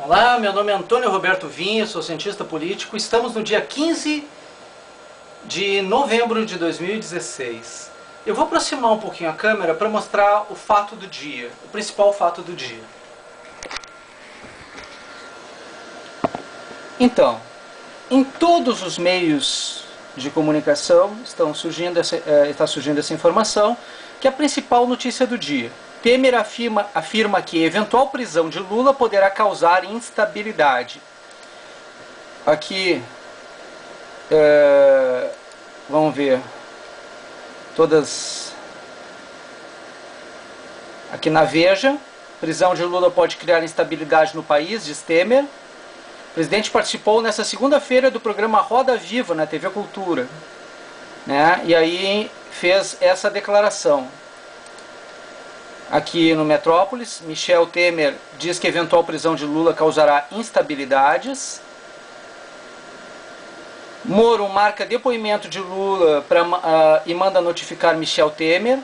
Olá, meu nome é Antônio Roberto Vinha, sou cientista político. Estamos no dia 15 de novembro de 2016. Eu vou aproximar um pouquinho a câmera para mostrar o fato do dia, o principal fato do dia. Então, em todos os meios de comunicação está surgindo essa informação, que é a principal notícia do dia. Temer afirma que eventual prisão de Lula poderá causar instabilidade. Aqui, vamos ver, aqui na Veja, prisão de Lula pode criar instabilidade no país, diz Temer. O presidente participou nessa segunda-feira do programa Roda Viva na TV Cultura, né? E aí fez essa declaração. Aqui no Metrópolis, Michel Temer diz que eventual prisão de Lula causará instabilidades. Moro marca depoimento de Lula e manda notificar Michel Temer.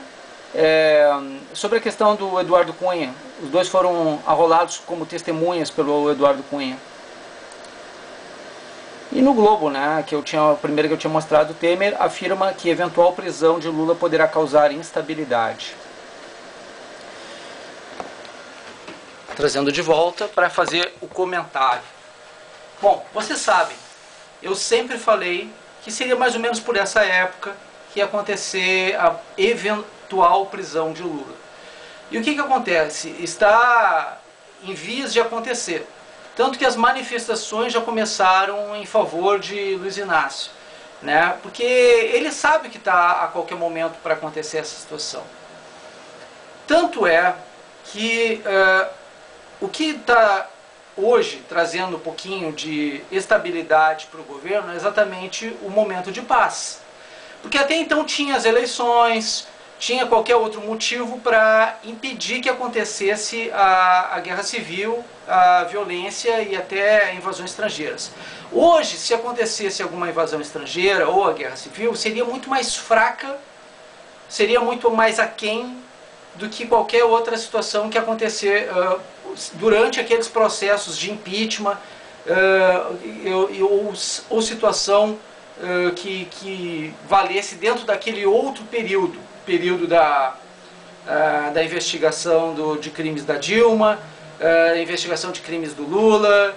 Sobre a questão do Eduardo Cunha, os dois foram arrolados como testemunhas pelo Eduardo Cunha. E no Globo, né, a primeira que eu tinha mostrado, Temer afirma que eventual prisão de Lula poderá causar instabilidade. Trazendo de volta para fazer o comentário. Bom, vocês sabem, eu sempre falei que seria mais ou menos por essa época que ia acontecer a eventual prisão de Lula. E o que acontece? Está em vias de acontecer. Tanto que as manifestações já começaram em favor de Luiz Inácio, né? Porque ele sabe que está a qualquer momento para acontecer essa situação. Tanto é que o que está hoje trazendo um pouquinho de estabilidade para o governo é exatamente o momento de paz. Porque até então tinha as eleições, tinha qualquer outro motivo para impedir que acontecesse a guerra civil, a violência e até invasões estrangeiras. Hoje, se acontecesse alguma invasão estrangeira ou a guerra civil, seria muito mais fraca, seria muito mais aquém do que qualquer outra situação que acontecer durante aqueles processos de impeachment ou situação que valesse dentro daquele outro período da investigação de crimes da Dilma, investigação de crimes do Lula,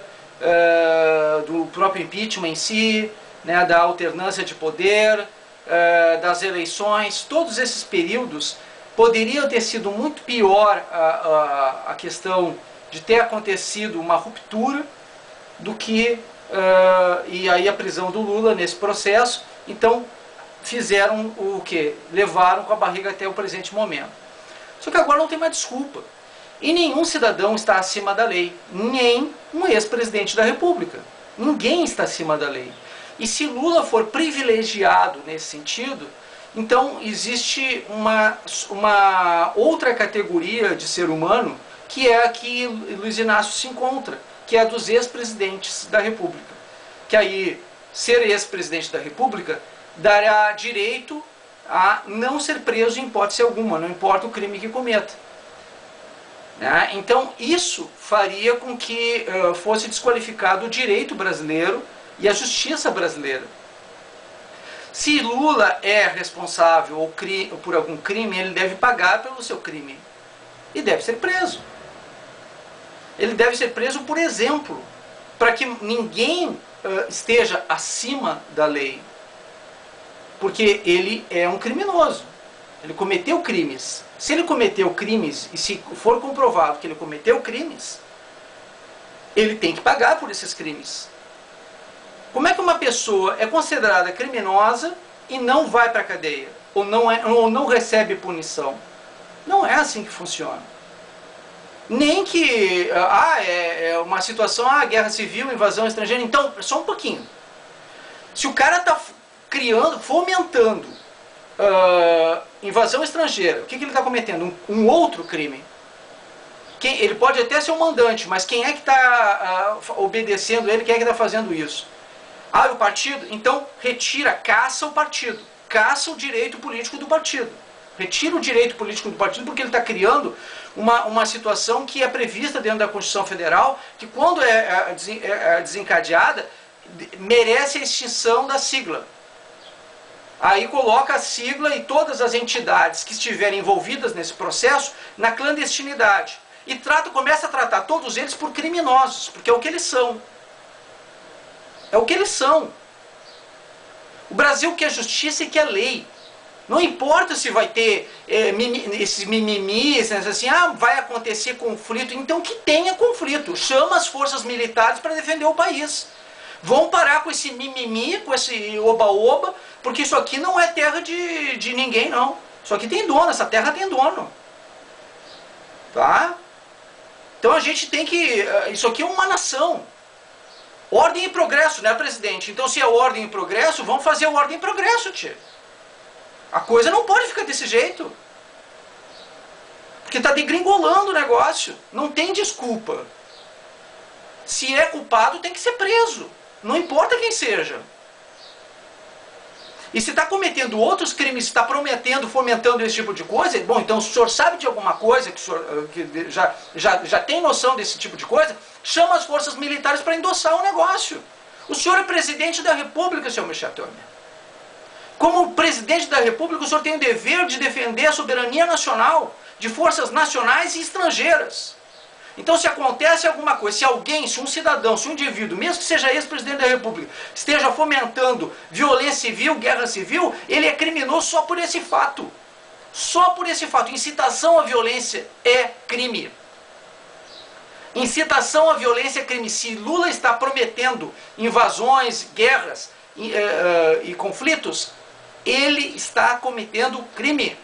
do próprio impeachment em si, né, da alternância de poder, das eleições. Todos esses períodos poderiam ter sido muito pior a questão de ter acontecido uma ruptura do que e aí a prisão do Lula nesse processo. Então fizeram o que? Levaram com a barriga até o presente momento. Só que agora não tem mais desculpa. E nenhum cidadão está acima da lei, nem um ex-presidente da República. Ninguém está acima da lei. E se Lula for privilegiado nesse sentido, então existe uma outra categoria de ser humano, que é a que Luiz Inácio se encontra, que é a dos ex-presidentes da República. Que aí, ser ex-presidente da República dará direito a não ser preso em hipótese alguma, não importa o crime que cometa. Né? Então isso faria com que fosse desqualificado o direito brasileiro e a justiça brasileira. Se Lula é responsável por algum crime, ele deve pagar pelo seu crime e deve ser preso. Ele deve ser preso, por exemplo, para que ninguém esteja acima da lei. Porque ele é um criminoso. Ele cometeu crimes. Se ele cometeu crimes, e se for comprovado que ele cometeu crimes, ele tem que pagar por esses crimes. Como é que uma pessoa é considerada criminosa e não vai para a cadeia? Ou não recebe punição? Não é assim que funciona. Nem que é uma situação, guerra civil, invasão estrangeira. Então, só um pouquinho. Se o cara está fomentando invasão estrangeira, o que ele está cometendo? Um outro crime. Ele pode até ser um mandante, mas quem é que está obedecendo ele? Quem é que está fazendo isso? O partido? Então retira, caça o partido, caça o direito político do partido. Retira o direito político do partido porque ele está criando uma situação que é prevista dentro da Constituição Federal, que quando é desencadeada, merece a extinção da sigla. Aí coloca a sigla e todas as entidades que estiverem envolvidas nesse processo na clandestinidade. E começa a tratar todos eles por criminosos, porque é o que eles são. É o que eles são. O Brasil quer justiça e quer lei. Não importa se vai ter esses mimimis, assim, vai acontecer conflito. Então que tenha conflito. Chama as forças militares para defender o país. Vão parar com esse mimimi, com esse oba-oba, porque isso aqui não é terra de ninguém, não. Isso aqui tem dono, essa terra tem dono. Tá? Então a gente tem que... Isso aqui é uma nação. Ordem e progresso, né, presidente? Então se é ordem e progresso, vamos fazer ordem e progresso, tio. A coisa não pode ficar desse jeito. Porque está degringolando o negócio. Não tem desculpa. Se é culpado, tem que ser preso. Não importa quem seja. E se está cometendo outros crimes, está prometendo, fomentando esse tipo de coisa, bom, então o senhor sabe de alguma coisa, que o senhor que já tem noção desse tipo de coisa, chama as forças militares para endossar o negócio. O senhor é presidente da República, senhor Michel Temer. Como presidente da República, o senhor tem o dever de defender a soberania nacional, de forças nacionais e estrangeiras. Então, se acontece alguma coisa, se alguém, se um cidadão, se um indivíduo, mesmo que seja ex-presidente da República, esteja fomentando violência civil, guerra civil, ele é criminoso só por esse fato. Só por esse fato. Incitação à violência é crime. Incitação à violência é crime. Se Lula está prometendo invasões, guerras e conflitos, ele está cometendo crime.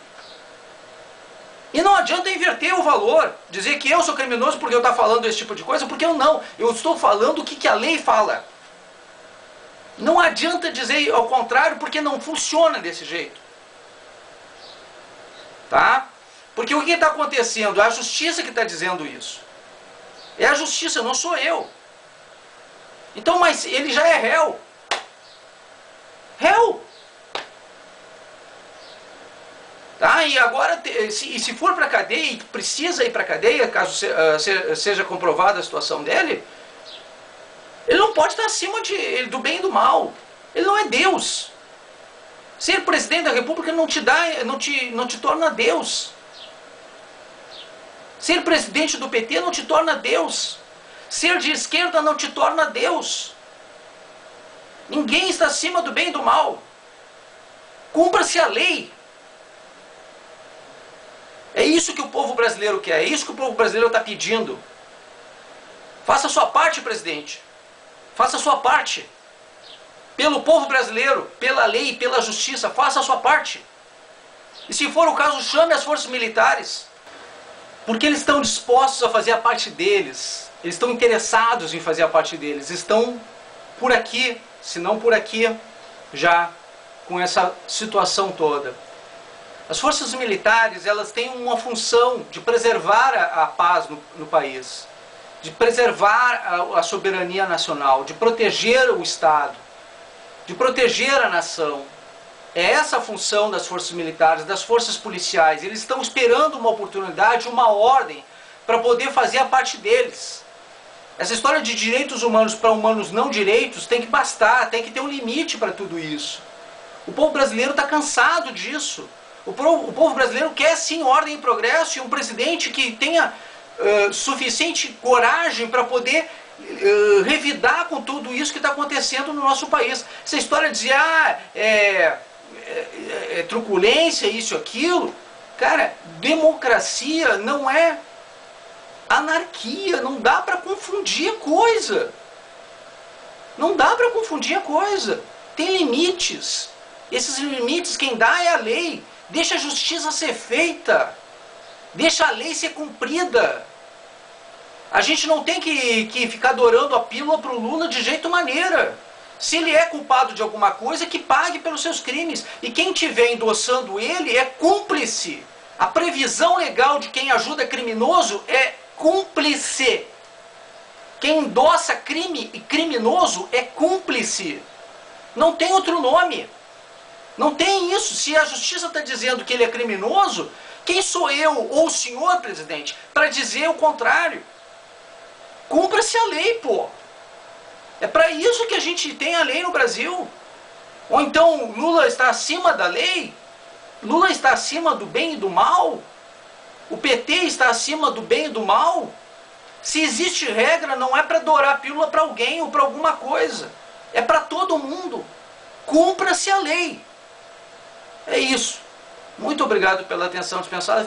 E não adianta inverter o valor, dizer que eu sou criminoso porque eu estou falando esse tipo de coisa, porque eu não. Eu estou falando o que a lei fala. Não adianta dizer ao contrário, porque não funciona desse jeito. Tá? Porque o que está acontecendo? É a justiça que está dizendo isso. É a justiça, não sou eu. Então, mas ele já é réu. Réu. Tá? E agora, se for para a cadeia, e precisa ir para a cadeia, caso seja comprovada a situação dele, ele não pode estar acima do bem e do mal. Ele não é Deus. Ser presidente da República não te torna Deus. Ser presidente do PT não te torna Deus. Ser de esquerda não te torna Deus. Ninguém está acima do bem e do mal. Cumpra-se a lei. É isso que o povo brasileiro quer, é isso que o povo brasileiro está pedindo. Faça a sua parte, presidente. Faça a sua parte. Pelo povo brasileiro, pela lei, pela justiça, faça a sua parte. E se for o caso, chame as forças militares. Porque eles estão dispostos a fazer a parte deles. Eles estão interessados em fazer a parte deles. Estão por aqui, se não por aqui, já com essa situação toda. As forças militares, elas têm uma função de preservar a paz no país, de preservar a soberania nacional, de proteger o Estado, de proteger a nação. É essa a função das forças militares, das forças policiais. Eles estão esperando uma oportunidade, uma ordem, para poder fazer a parte deles. Essa história de direitos humanos para humanos não direitos tem que bastar, tem que ter um limite para tudo isso. O povo brasileiro está cansado disso. O povo brasileiro quer sim ordem e progresso e um presidente que tenha suficiente coragem para poder revidar com tudo isso que está acontecendo no nosso país. Essa história de dizer, truculência, isso, aquilo. Cara, democracia não é anarquia, não dá para confundir a coisa. Não dá para confundir a coisa. Tem limites. Esses limites quem dá é a lei. Deixa a justiça ser feita. Deixa a lei ser cumprida. A gente não tem que ficar adorando a pílula para o Lula de jeito maneira. Se ele é culpado de alguma coisa, que pague pelos seus crimes. E quem estiver endossando ele é cúmplice. A previsão legal de quem ajuda criminoso é cúmplice. Quem endossa crime e criminoso é cúmplice. Não tem outro nome. Não tem isso. Se a justiça está dizendo que ele é criminoso, quem sou eu ou o senhor, presidente, para dizer o contrário? Cumpra-se a lei, pô. É para isso que a gente tem a lei no Brasil. Ou então Lula está acima da lei? Lula está acima do bem e do mal? O PT está acima do bem e do mal? Se existe regra, não é para dourar a pílula para alguém ou para alguma coisa. É para todo mundo. Cumpra-se a lei. É isso. Muito obrigado pela atenção dispensada.